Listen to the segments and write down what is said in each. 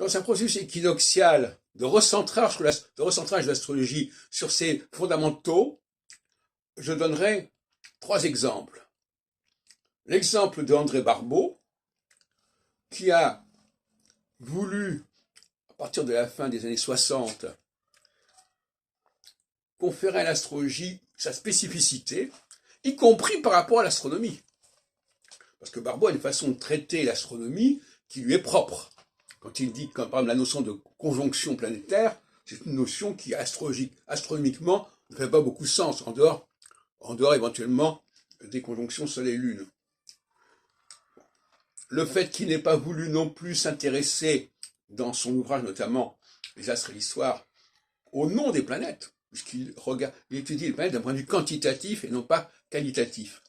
Dans un processus équinoxial de recentrage de l'astrologie sur ses fondamentaux, je donnerai 3 exemples. L'exemple d'André Barbeau, qui a voulu, à partir de la fin des années 60, conférer à l'astrologie sa spécificité, y compris par rapport à l'astronomie. Parce que Barbeau a une façon de traiter l'astronomie qui lui est propre. Quand il dit, comme par exemple la notion de conjonction planétaire, c'est une notion qui, astronomiquement, ne fait pas beaucoup de sens, en dehors éventuellement des conjonctions Soleil-Lune. Le fait qu'il n'ait pas voulu non plus s'intéresser, dans son ouvrage notamment, Les astres et l'histoire, au nom des planètes, puisqu'il étudie les planètes d'un point de vue quantitatif et non pas qualitatif.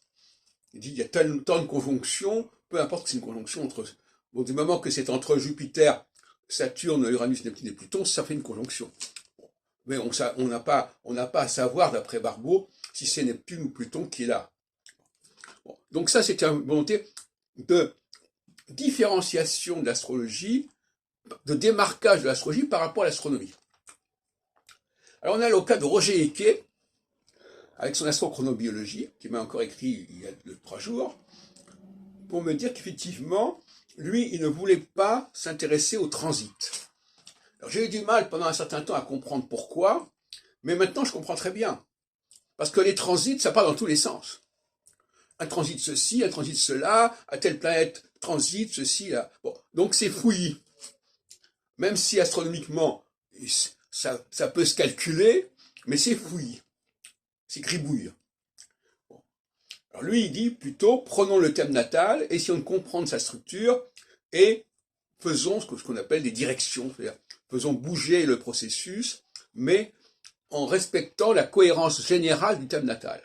Il dit qu'il y a tant de conjonctions, peu importe que c'est une conjonction entre... Bon, du moment que c'est entre Jupiter, Saturne, Uranus, Neptune et Pluton, ça fait une conjonction. Mais on n'a pas à savoir, d'après Barbeau, si c'est Neptune ou Pluton qui est là. Bon, donc ça, c'est une volonté de différenciation de l'astrologie, de démarquage de l'astrologie par rapport à l'astronomie. Alors on a le cas de Roger Eke, avec son astrochronobiologie, qui m'a encore écrit il y a 3 jours, pour me dire qu'effectivement, lui, il ne voulait pas s'intéresser au transit. Alors j'ai eu du mal pendant un certain temps à comprendre pourquoi, mais maintenant je comprends très bien. Parce que les transits, ça part dans tous les sens. Un transit ceci, un transit cela, à telle planète, transit ceci, là. Bon, donc c'est fouillis. Même si astronomiquement, ça peut se calculer, mais c'est fouillis. C'est gribouille. Bon. Alors lui, il dit plutôt, prenons le thème natal, essayons de comprendre sa structure, et faisons ce qu'on appelle des directions, c'est-à-dire faisons bouger le processus, mais en respectant la cohérence générale du thème natal.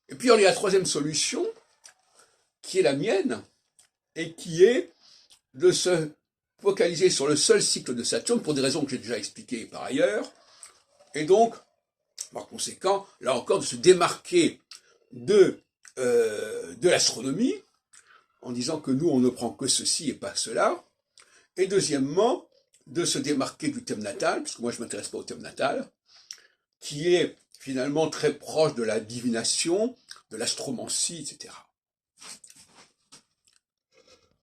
Et puis il y a la 3e solution, qui est la mienne, et qui est de se focaliser sur le seul cycle de Saturne, pour des raisons que j'ai déjà expliquées par ailleurs, et donc, par conséquent, là encore, de se démarquer de l'astronomie, en disant que nous, on ne prend que ceci et pas cela, et deuxièmement, de se démarquer du thème natal, parce que moi je ne m'intéresse pas au thème natal, qui est finalement très proche de la divination, de l'astromancie, etc.